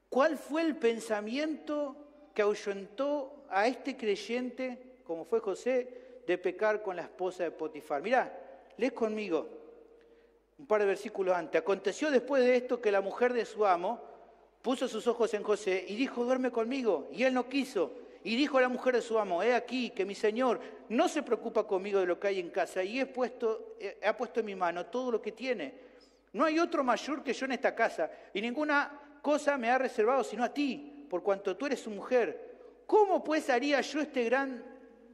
¿Cuál fue el pensamiento que ahuyentó a este creyente, como fue José, de pecar con la esposa de Potifar? Mirá, lee conmigo un par de versículos antes. Aconteció después de esto que la mujer de su amo puso sus ojos en José y dijo, duerme conmigo. Y él no quiso. Y dijo a la mujer de su amo, he aquí que mi señor no se preocupa conmigo de lo que hay en casa y ha puesto en mi mano todo lo que tiene. No hay otro mayor que yo en esta casa y ninguna cosa me ha reservado sino a ti, por cuanto tú eres su mujer. ¿Cómo pues haría yo este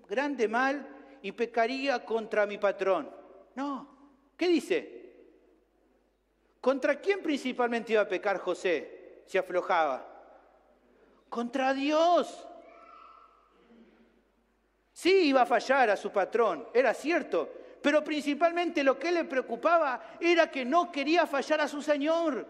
grande mal y pecaría contra mi patrón? No. ¿Qué dice? ¿Contra quién principalmente iba a pecar José si aflojaba? Contra Dios. Sí, iba a fallar a su patrón, era cierto, pero principalmente lo que le preocupaba era que no quería fallar a su Señor.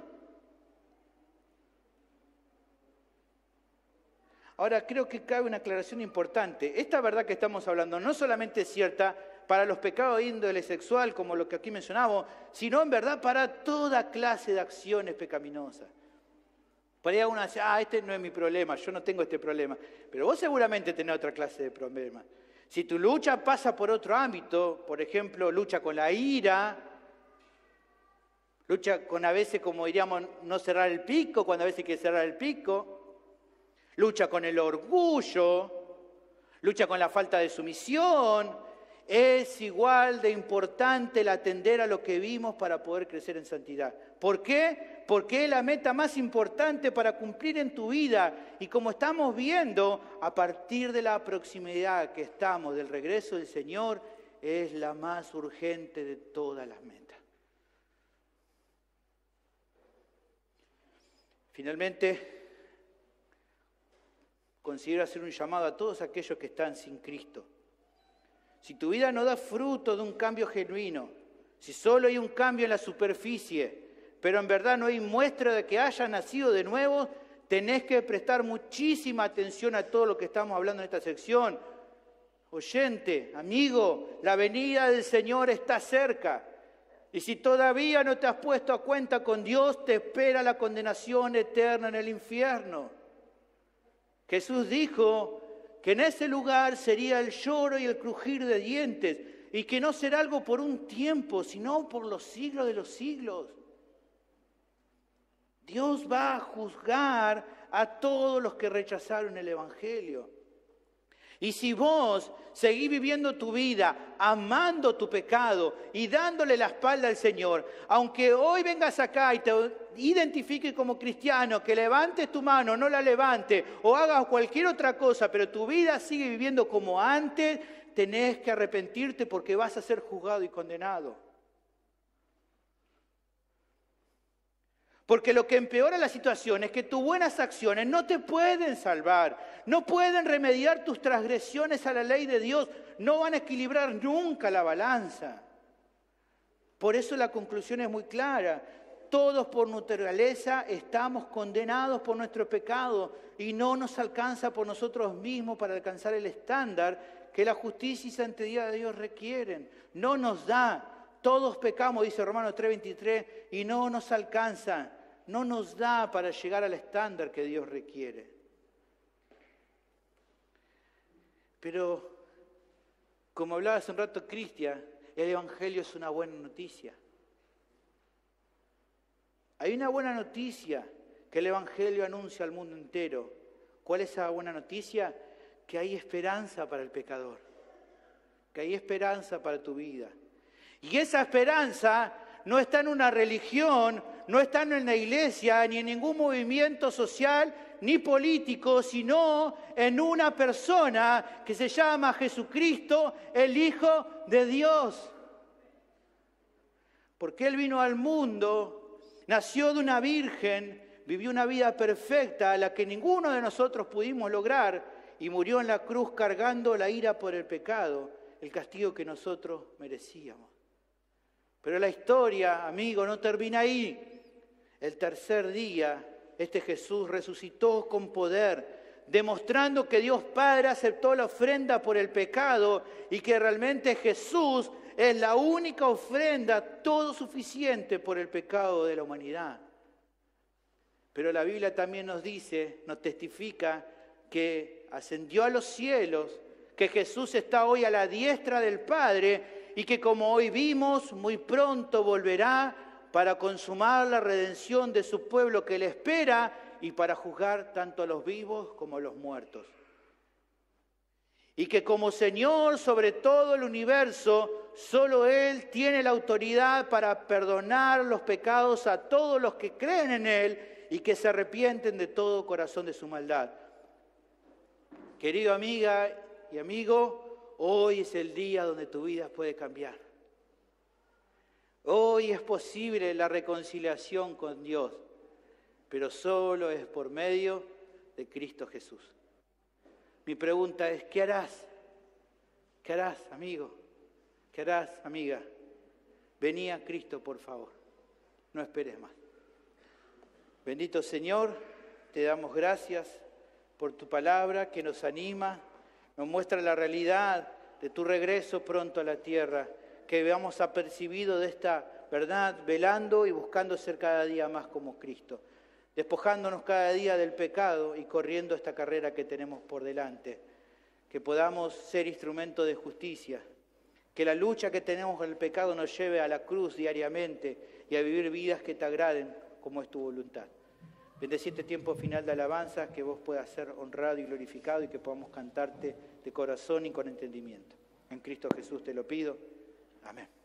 Ahora, creo que cabe una aclaración importante. Esta verdad que estamos hablando no solamente es cierta para los pecados de índole sexual, como lo que aquí mencionamos, sino en verdad para toda clase de acciones pecaminosas. Por ahí uno dice, este no es mi problema, yo no tengo este problema. Pero vos seguramente tenés otra clase de problema. Si tu lucha pasa por otro ámbito, por ejemplo, lucha con la ira, lucha con a veces, como diríamos, no cerrar el pico, cuando a veces hay que cerrar el pico, lucha con el orgullo, lucha con la falta de sumisión, es igual de importante el atender a lo que vimos para poder crecer en santidad. ¿Por qué? Porque es la meta más importante para cumplir en tu vida. Y como estamos viendo, a partir de la proximidad que estamos del regreso del Señor, es la más urgente de todas las metas. Finalmente, considero hacer un llamado a todos aquellos que están sin Cristo. Si tu vida no da fruto de un cambio genuino, si solo hay un cambio en la superficie, pero en verdad no hay muestra de que hayas nacido de nuevo, tenés que prestar muchísima atención a todo lo que estamos hablando en esta sección. Oyente, amigo, la venida del Señor está cerca. Y si todavía no te has puesto a cuenta con Dios, te espera la condenación eterna en el infierno. Jesús dijo que en ese lugar sería el lloro y el crujir de dientes, y que no será algo por un tiempo, sino por los siglos de los siglos. Dios va a juzgar a todos los que rechazaron el Evangelio. Y si vos seguís viviendo tu vida, amando tu pecado y dándole la espalda al Señor, aunque hoy vengas acá y te identifiques como cristiano, que levantes tu mano, no la levantes, o hagas cualquier otra cosa, pero tu vida sigue viviendo como antes, tenés que arrepentirte porque vas a ser juzgado y condenado. Porque lo que empeora la situación es que tus buenas acciones no te pueden salvar, no pueden remediar tus transgresiones a la ley de Dios, no van a equilibrar nunca la balanza. Por eso la conclusión es muy clara. Todos por naturaleza estamos condenados por nuestro pecado y no nos alcanza por nosotros mismos para alcanzar el estándar que la justicia y santidad de Dios requieren. No nos da. Todos pecamos, dice Romanos 3:23, y no nos alcanza. No nos da para llegar al estándar que Dios requiere. Pero, como hablaba hace un rato Cristian, el Evangelio es una buena noticia. Hay una buena noticia que el Evangelio anuncia al mundo entero. ¿Cuál es esa buena noticia? Que hay esperanza para el pecador. Que hay esperanza para tu vida. Y esa esperanza no está en una religión, no está en una iglesia, ni en ningún movimiento social, ni político, sino en una persona que se llama Jesucristo, el Hijo de Dios. Porque Él vino al mundo, nació de una virgen, vivió una vida perfecta, a la que ninguno de nosotros pudimos lograr, y murió en la cruz cargando la ira por el pecado, el castigo que nosotros merecíamos. Pero la historia, amigo, no termina ahí. El tercer día, este Jesús resucitó con poder, demostrando que Dios Padre aceptó la ofrenda por el pecado y que realmente Jesús es la única ofrenda todo suficiente por el pecado de la humanidad. Pero la Biblia también nos dice, nos testifica que ascendió a los cielos, que Jesús está hoy a la diestra del Padre y que como hoy vimos, muy pronto volverá para consumar la redención de su pueblo que le espera y para juzgar tanto a los vivos como a los muertos. Y que como Señor sobre todo el universo, solo Él tiene la autoridad para perdonar los pecados a todos los que creen en Él y que se arrepienten de todo corazón de su maldad. Querido amiga y amigo, hoy es el día donde tu vida puede cambiar. Hoy es posible la reconciliación con Dios, pero solo es por medio de Cristo Jesús. Mi pregunta es, ¿qué harás? ¿Qué harás, amigo? ¿Qué harás, amiga? Vení a Cristo, por favor. No esperes más. Bendito Señor, te damos gracias por tu palabra que nos anima, nos muestra la realidad de tu regreso pronto a la tierra, que veamos apercibido de esta verdad, velando y buscando ser cada día más como Cristo, despojándonos cada día del pecado y corriendo esta carrera que tenemos por delante, que podamos ser instrumento de justicia, que la lucha que tenemos con el pecado nos lleve a la cruz diariamente y a vivir vidas que te agraden como es tu voluntad. Bendecir este tiempo final de alabanza, que vos puedas ser honrado y glorificado y que podamos cantarte de corazón y con entendimiento. En Cristo Jesús te lo pido. Amén.